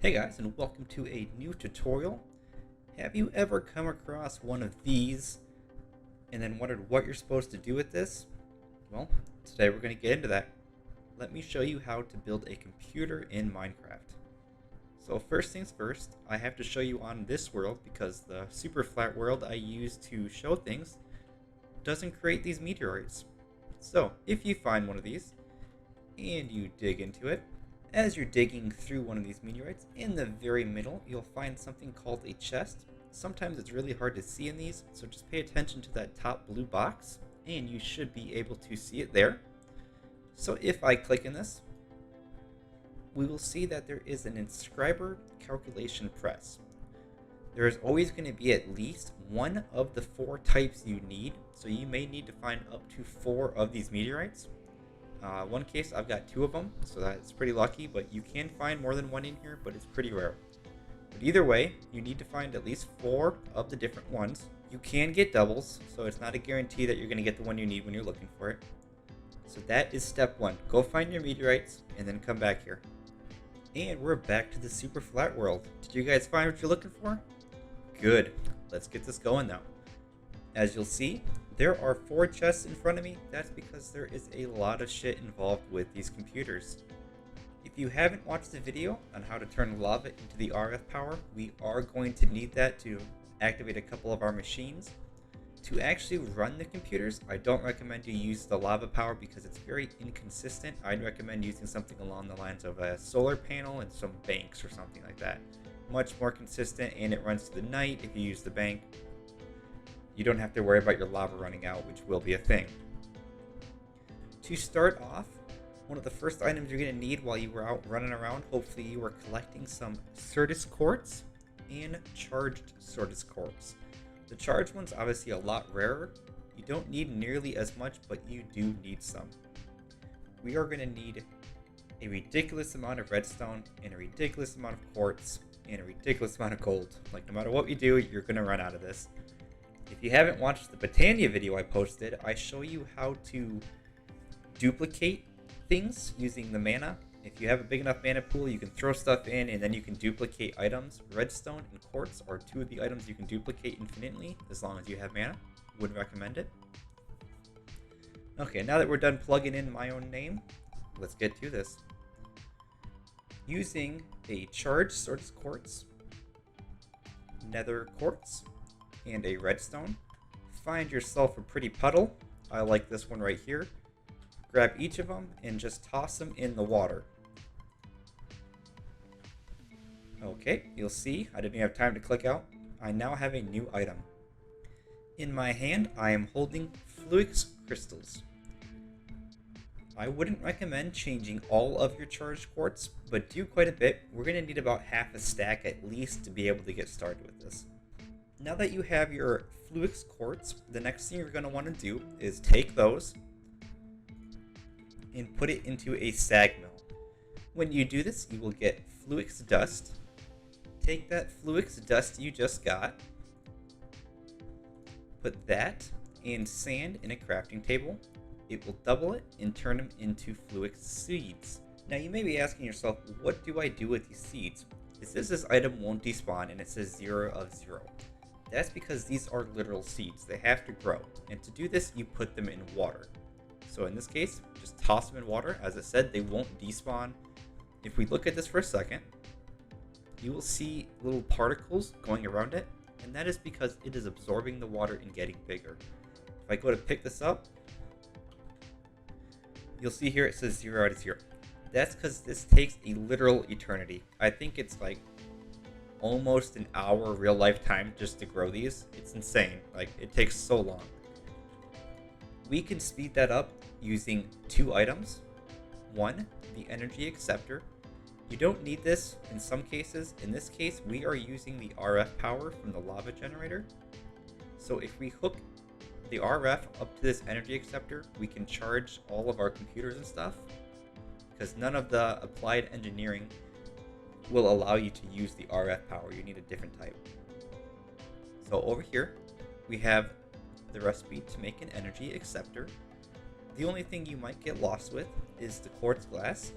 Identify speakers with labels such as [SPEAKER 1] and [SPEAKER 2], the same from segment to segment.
[SPEAKER 1] Hey guys, and welcome to a new tutorial. Have you ever come across one of these and then wondered what you're supposed to do with this? Well, today we're going to get into that. Let me show you how to build a computer in Minecraft. So first things first, I have to show you on this world because the super flat world I use to show things doesn't create these meteoroids. So if you find one of these and you dig into it, as you're digging through one of these meteorites, in the very middle, you'll find something called a chest. Sometimes it's really hard to see in these, so just pay attention to that top blue box, and you should be able to see it there. So if I click in this, we will see that there is an Inscriber calculation press. There is always going to be at least one of the 4 types you need, so you may need to find up to 4 of these meteorites. One case I've got 2 of them, so that's pretty lucky, but you can find more than 1 in here, but it's pretty rare. But either way, you need to find at least 4 of the different ones. You can get doubles, so it's not a guarantee that you're going to get the one you need when you're looking for it. So that is step 1. Go find your meteorites, and then come back here. And we're back to the super flat world. Did you guys find what you're looking for? Good. Let's get this going now. As you'll see, there are 4 chests in front of me. That's because there is a lot of shit involved with these computers. If you haven't watched the video on how to turn lava into the RF power, we are going to need that to activate a couple of our machines. To actually run the computers, I don't recommend you use the lava power because it's very inconsistent. I'd recommend using something along the lines of a solar panel and some banks or something like that. Much more consistent, and it runs through the night if you use the bank. You don't have to worry about your lava running out, which will be a thing. To start off, one of the first items you're going to need while you were out running around, hopefully you were collecting some Certus quartz and charged Certus quartz. The charged one's obviously a lot rarer. You don't need nearly as much, but you do need some. We are going to need a ridiculous amount of redstone and a ridiculous amount of quartz and a ridiculous amount of gold. Like, no matter what we do, you're going to run out of this. If you haven't watched the Botania video I posted, I show you how to duplicate things using the mana. If you have a big enough mana pool, you can throw stuff in and then you can duplicate items. Redstone and quartz are 2 of the items you can duplicate infinitely as long as you have mana. Would recommend it. Okay, now that we're done plugging in my own name, let's get to this. Using a charged Certus quartz, nether quartz, and a redstone, find yourself a pretty puddle. I like this one right here. Grab each of them and just toss them in the water. Okay, you'll see I didn't even have time to click out. I now have a new item. In my hand, I am holding Fluix crystals. I wouldn't recommend changing all of your charged quartz, but do quite a bit. We're going to need about half a stack at least to be able to get started with this. Now that you have your Fluix quartz, the next thing you're going to want to do is take those and put it into a sag mill. When you do this, you will get Fluix dust. Take that Fluix dust you just got, put that and sand in a crafting table. It will double it and turn them into Fluix seeds. Now you may be asking yourself, what do I do with these seeds? It says this item won't despawn and it says 0 of 0. That's because these are literal seeds. They have to grow. And to do this, you put them in water. So in this case, just toss them in water. As I said, they won't despawn. If we look at this for a second, you will see little particles going around it. And that is because it is absorbing the water and getting bigger. If I go to pick this up, you'll see here it says 0 out of 0. That's because this takes a literal eternity. I think it's like almost an hour real life time just to grow these. It's insane. Like, it takes so long. We can speed that up using 2 items. One, the energy acceptor. You don't need this in some cases. In this case, we are using the RF power from the lava generator. So if we hook the RF up to this energy acceptor, we can charge all of our computers and stuff, because none of the applied engineering will allow you to use the RF power. You need a different type. So over here, we have the recipe to make an energy acceptor. The only thing you might get lost with is the quartz glass.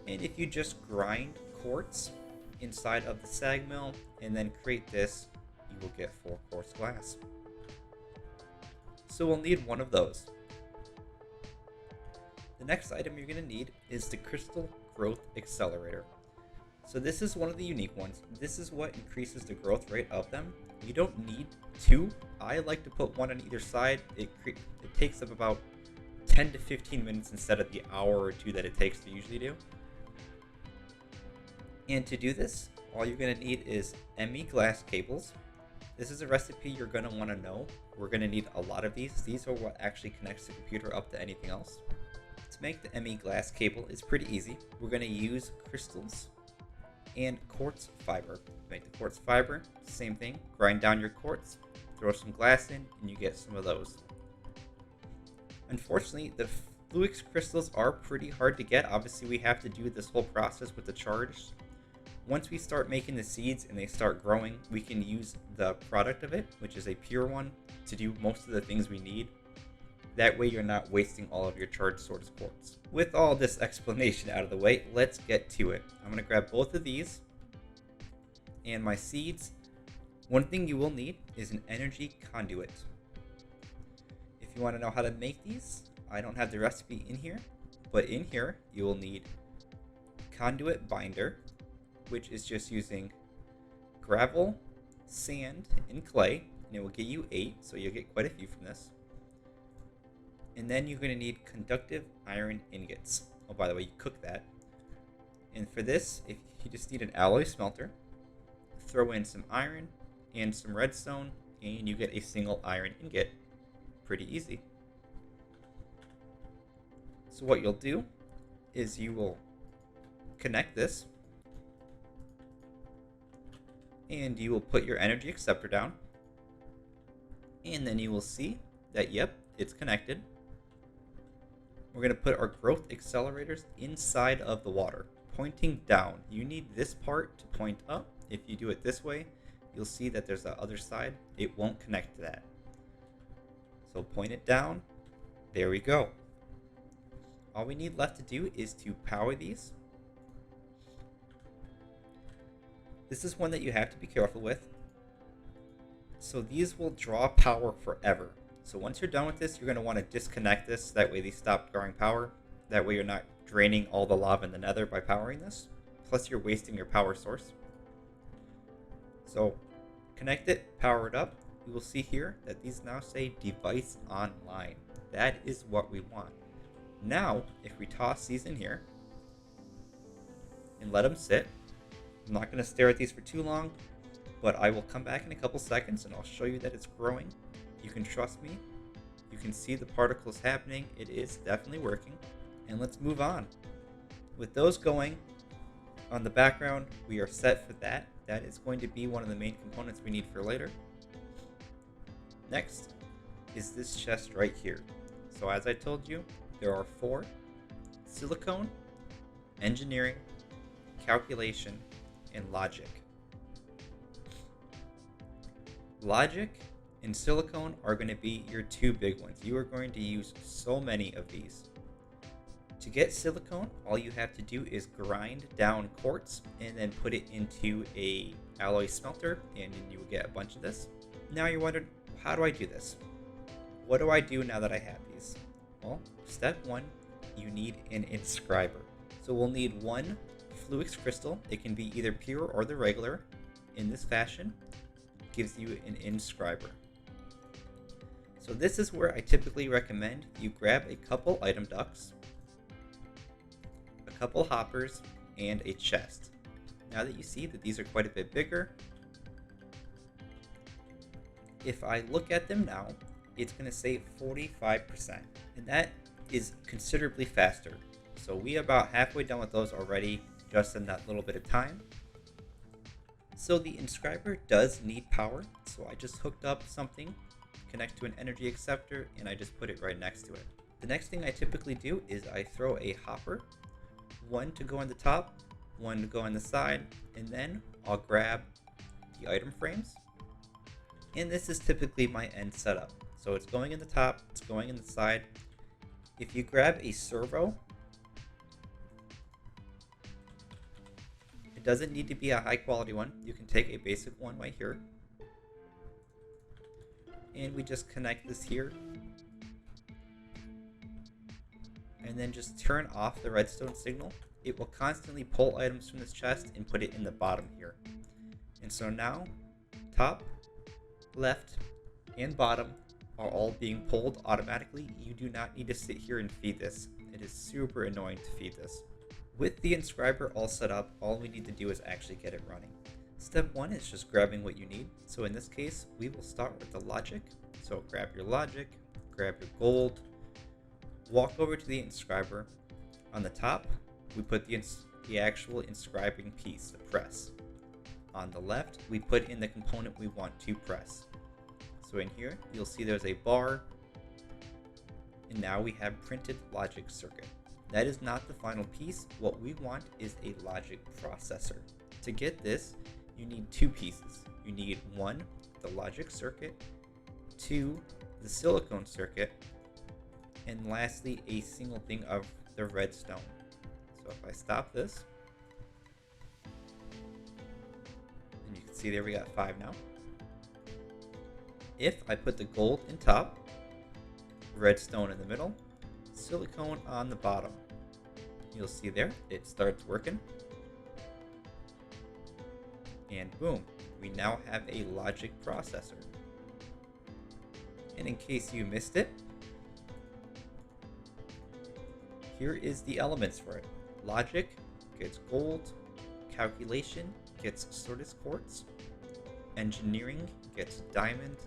[SPEAKER 1] And if you just grind quartz inside of the sag mill and then create this, you will get 4 quartz glass. So we'll need one of those. The next item you're going to need is the Crystal Growth Accelerator. So this is one of the unique ones. This is what increases the growth rate of them. You don't need 2. I like to put 1 on either side. It takes up about 10 to 15 minutes instead of the hour or 2 that it takes to usually do. And to do this, all you're going to need is ME glass cables. This is a recipe you're going to want to know. We're going to need a lot of these. These are what actually connects the computer up to anything else. To make the ME glass cable is pretty easy. We're going to use crystals and quartz fiber. To make the quartz fiber, same thing. Grind down your quartz, throw some glass in, and you get some of those. Unfortunately, the Fluix crystals are pretty hard to get. Obviously, we have to do this whole process with the charge. Once we start making the seeds and they start growing, we can use the product of it, which is a pure one, to do most of the things we need. That way you're not wasting all of your charged source quartz. With all this explanation out of the way, let's get to it. I'm going to grab both of these and my seeds. One thing you will need is an energy conduit. If you want to know how to make these, I don't have the recipe in here, but in here you will need conduit binder, which is just using gravel, sand, and clay, and it will get you 8, so you'll get quite a few from this. And then you're going to need conductive iron ingots. Oh, by the way, you cook that. And for this, if you just need an alloy smelter, throw in some iron and some redstone, and you get a single iron ingot. Pretty easy. So what you'll do is you will connect this, and you will put your energy acceptor down, and then you will see that, yep, it's connected. We're going to put our growth accelerators inside of the water, pointing down. You need this part to point up. If you do it this way, you'll see that there's the other side. It won't connect to that. So point it down. There we go. All we need left to do is to power these. This is one that you have to be careful with. So these will draw power forever. So once you're done with this, you're going to want to disconnect this. That way they stop drawing power. That way you're not draining all the lava in the nether by powering this. Plus you're wasting your power source. So connect it, power it up. You will see here that these now say device online. That is what we want. Now, if we toss these in here and let them sit, I'm not going to stare at these for too long, but I will come back in a couple seconds and I'll show you that it's growing. You can trust me. You can see the particles happening. It is definitely working. And let's move on. With those going on the background, we are set for that. That is going to be one of the main components we need for later. Next is this chest right here. So as I told you, there are 4: silicone, engineering, calculation, and logic. Logic and silicone are going to be your 2 big ones. You are going to use so many of these. To get silicone, all you have to do is grind down quartz and then put it into a alloy smelter, and then you will get a bunch of this. Now you're wondering, how do I do this? What do I do now that I have these? Well, step 1, you need an inscriber. So we'll need 1 Fluix crystal. It can be either pure or the regular. In this fashion, gives you an inscriber. So this is where I typically recommend you grab a couple item ducts, a couple hoppers, and a chest. Now that you see that these are quite a bit bigger, if I look at them now, it's going to say 45%, and that is considerably faster. So we about halfway done with those already, just in that little bit of time. So the inscriber does need power, so I just hooked up something, connect to an energy acceptor, and I just put it right next to it. The next thing I typically do is I throw a hopper, 1 to go on the top, 1 to go on the side, and then I'll grab the item frames. And this is typically my end setup. So it's going in the top, it's going in the side. If you grab a servo, It doesn't need to be a high quality one. You can take a basic one right here. And we just connect this here. And then just turn off the redstone signal. It will constantly pull items from this chest and put it in the bottom here. And so now, top, left, and bottom are all being pulled automatically. You do not need to sit here and feed this. It is super annoying to feed this. With the Inscriber all set up, all we need to do is actually get it running. Step 1 is just grabbing what you need. So in this case, we will start with the logic. So grab your logic, grab your gold, walk over to the Inscriber. On the top, we put the actual inscribing piece, the press. On the left, we put in the component we want to press. So in here, you'll see there's a bar, and now we have printed logic circuit. That is not the final piece. What we want is a logic processor. To get this, you need two pieces. You need one, the logic circuit, two, the silicone circuit, and lastly, a single thing of the redstone. So if I stop this, and you can see there we got 5 now. If I put the gold in top, redstone in the middle, silicone on the bottom, you'll see there it starts working. And boom, we now have a logic processor. And in case you missed it, here is the elements for it. Logic gets gold, calculation gets Sortis quartz, engineering gets diamond,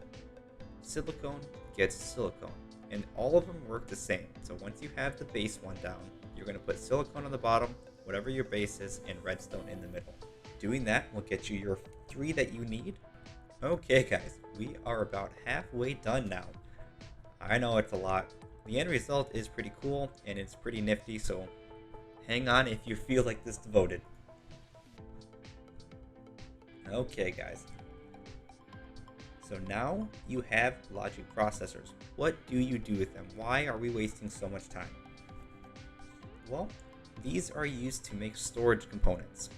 [SPEAKER 1] silicone gets silicone, and all of them work the same. So once you have the base one down, you're going to put silicone on the bottom, whatever your base is, and redstone in the middle. Doing that will get you your 3 that you need. Okay guys, we are about halfway done now. I know it's a lot. The end result is pretty cool and it's pretty nifty, so hang on if you feel like this devoted. Okay guys, so now you have logic processors. What do you do with them? Why are we wasting so much time? Well, these are used to make storage components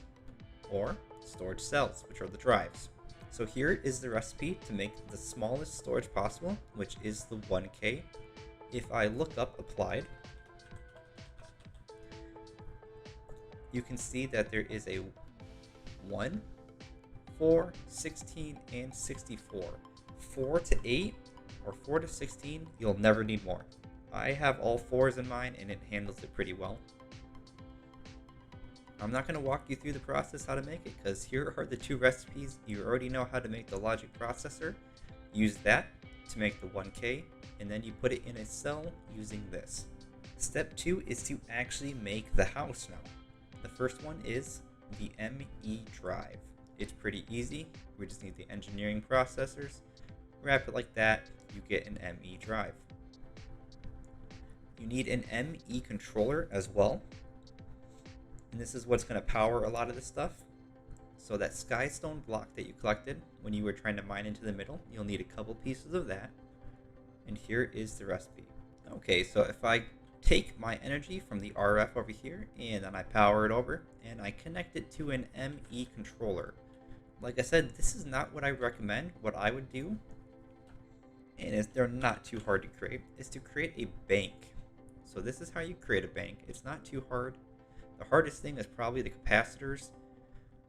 [SPEAKER 1] or storage cells, which are the drives. So here is the recipe to make the smallest storage possible, which is the 1K. If I look up applied, you can see that there is a 1, 4, 16, and 64. 4 to 8 or 4 to 16, you'll never need more. I have all 4s in mine and it handles it pretty well. I'm not going to walk you through the process how to make it because here are the 2 recipes. You already know how to make the logic processor. Use that to make the 1K, and then you put it in a cell using this. Step 2 is to actually make the house now. The first one is the ME drive. It's pretty easy. We just need the engineering processors. Wrap it like that, you get an ME drive. You need an ME controller as well. And this is what's going to power a lot of this stuff. So that skystone block that you collected when you were trying to mine into the middle, you'll need a couple pieces of that. And here is the recipe. Okay, so if I take my energy from the RF over here and then I power it over and I connect it to an ME controller. Like I said, this is not what I recommend. What I would do, and they're not too hard to create, is to create a bank. So this is how you create a bank. It's not too hard. The hardest thing is probably the capacitors.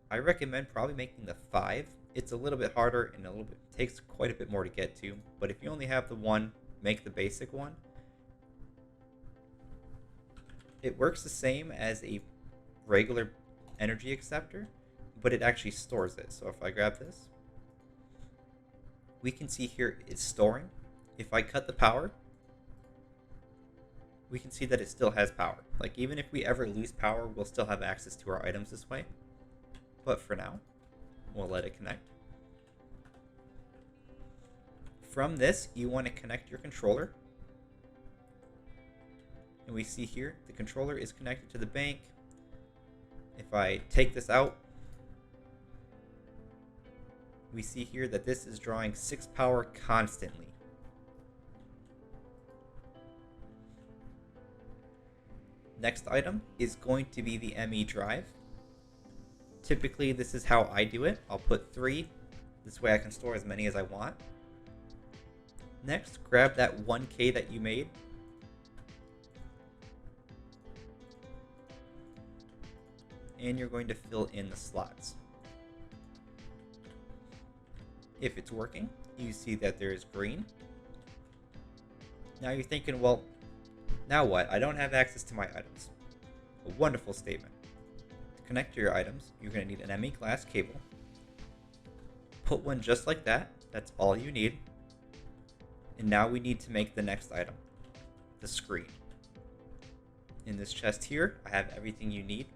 [SPEAKER 1] I recommend probably making the 5. It's a little bit harder and takes quite a bit more to get to. But if you only have the 1, make the basic one. It works the same as a regular energy acceptor, but it actually stores it. So if I grab this, we can see here it's storing. If I cut the power, we can see that it still has power. Like even if we ever lose power, we'll still have access to our items this way. But for now, we'll let it connect. From this, you want to connect your controller. And we see here, the controller is connected to the bank. If I take this out, we see here that this is drawing 6 power constantly. Next item is going to be the ME drive. Typically, this is how I do it. I'll put 3. This way I can store as many as I want. Next, grab that 1K that you made. And you're going to fill in the slots. If it's working, you see that there is green. Now you're thinking, well, now what? I don't have access to my items. A wonderful statement. To connect to your items, you're going to need an ME glass cable. Put one just like that. That's all you need. And now we need to make the next item, the screen. In this chest here, I have everything you need.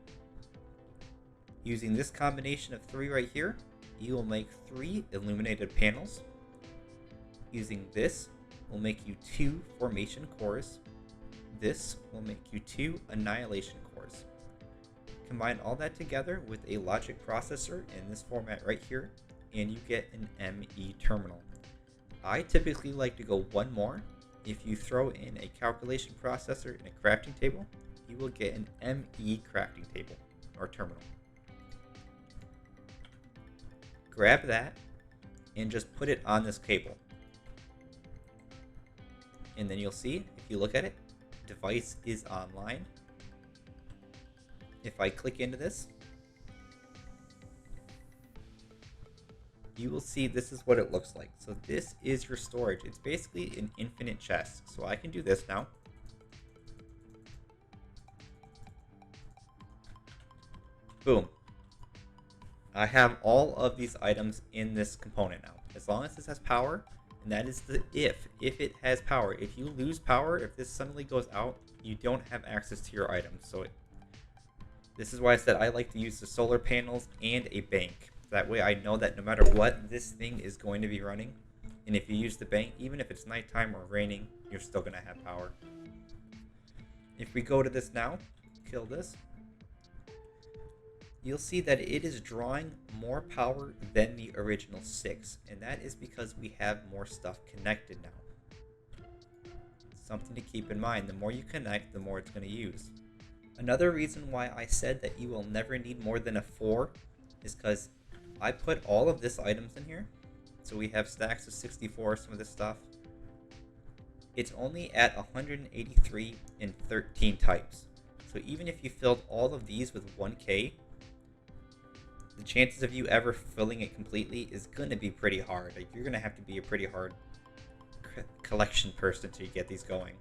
[SPEAKER 1] Using this combination of 3 right here, you will make 3 illuminated panels. Using this will make you 2 formation cores. This will make you 2 annihilation cores. Combine all that together with a logic processor in this format right here, and you get an ME terminal. I typically like to go one more. If you throw in a calculation processor and a crafting table, you will get an ME crafting table or terminal. Grab that and just put it on this cable. And then you'll see, if you look at it, device is online. If I click into this, you will see this is what it looks like. So this is your storage. It's basically an infinite chest. So I can do this now. Boom. I have all of these items in this component now. As long as this has power, and that is the if it has power. If you lose power, if this suddenly goes out, you don't have access to your items. So this is why I said I like to use the solar panels and a bank. That way I know that no matter what, this thing is going to be running. And if you use the bank, even if it's nighttime or raining, you're still going to have power. If we go to this now, kill this, you'll see that it is drawing more power than the original 6. And that is because we have more stuff connected now. Something to keep in mind, the more you connect, the more it's going to use. Another reason why I said that you will never need more than a 4 is because I put all of this items in here. So we have stacks of 64, some of this stuff. It's only at 183 in 13 types. So even if you filled all of these with 1K, the chances of you ever filling it completely is going to be pretty hard. Like, you're going to have to be a pretty hard collection person to get these going.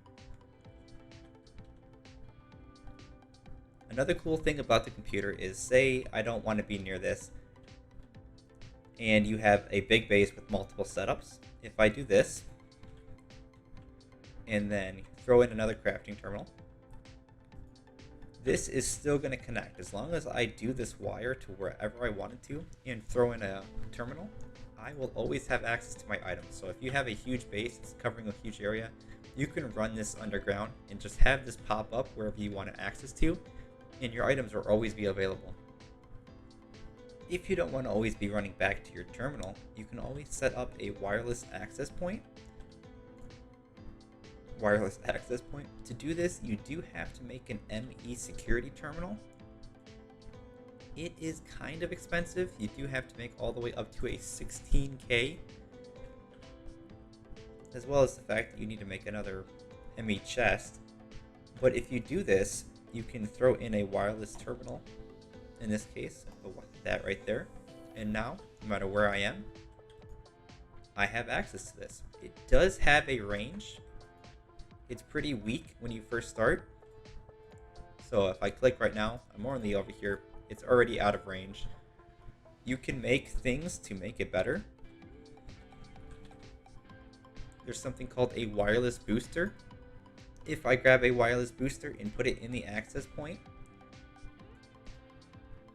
[SPEAKER 1] Another cool thing about the computer is, say I don't want to be near this, and you have a big base with multiple setups. If I do this, and then throw in another crafting terminal, this is still going to connect. As long as I do this wire to wherever I want it to and throw in a terminal, I will always have access to my items. So if you have a huge base that's covering a huge area, you can run this underground and just have this pop up wherever you want access to, and your items will always be available. If you don't want to always be running back to your terminal, you can always set up a wireless access point. To do this, you do have to make an ME security terminal. It is kind of expensive. You do have to make all the way up to a 16K, as well as the fact that you need to make another ME chest. But if you do this, you can throw in a wireless terminal. In this case, that right there. And now, no matter where I am, I have access to this. It does have a range. It's pretty weak when you first start. So if I click right now, I'm only over here. It's already out of range. You can make things to make it better. There's something called a wireless booster. If I grab a wireless booster and put it in the access point,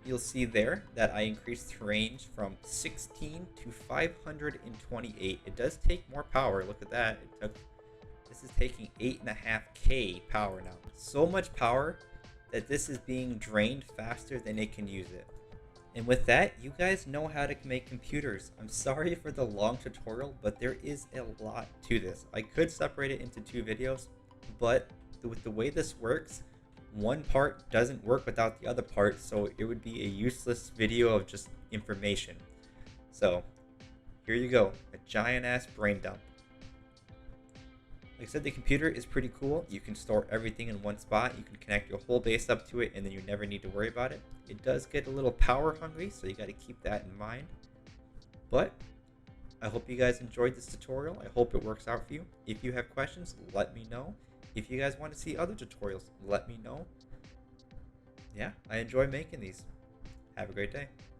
[SPEAKER 1] you'll see there that I increased the range from 16 to 528. It does take more power. Look at that. This is taking 8.5K power now. So much power that this is being drained faster than it can use it. And with that, you guys know how to make computers. I'm sorry for the long tutorial, but there is a lot to this. I could separate it into 2 videos, but with the way this works, one part doesn't work without the other part, so it would be a useless video of just information. So here you go, a giant ass brain dump. Like I said, the computer is pretty cool. You can store everything in one spot. You can connect your whole base up to it, and then you never need to worry about it. It does get a little power hungry, so you got to keep that in mind. But I hope you guys enjoyed this tutorial. I hope it works out for you. If you have questions, let me know. If you guys want to see other tutorials, let me know. Yeah, I enjoy making these. Have a great day.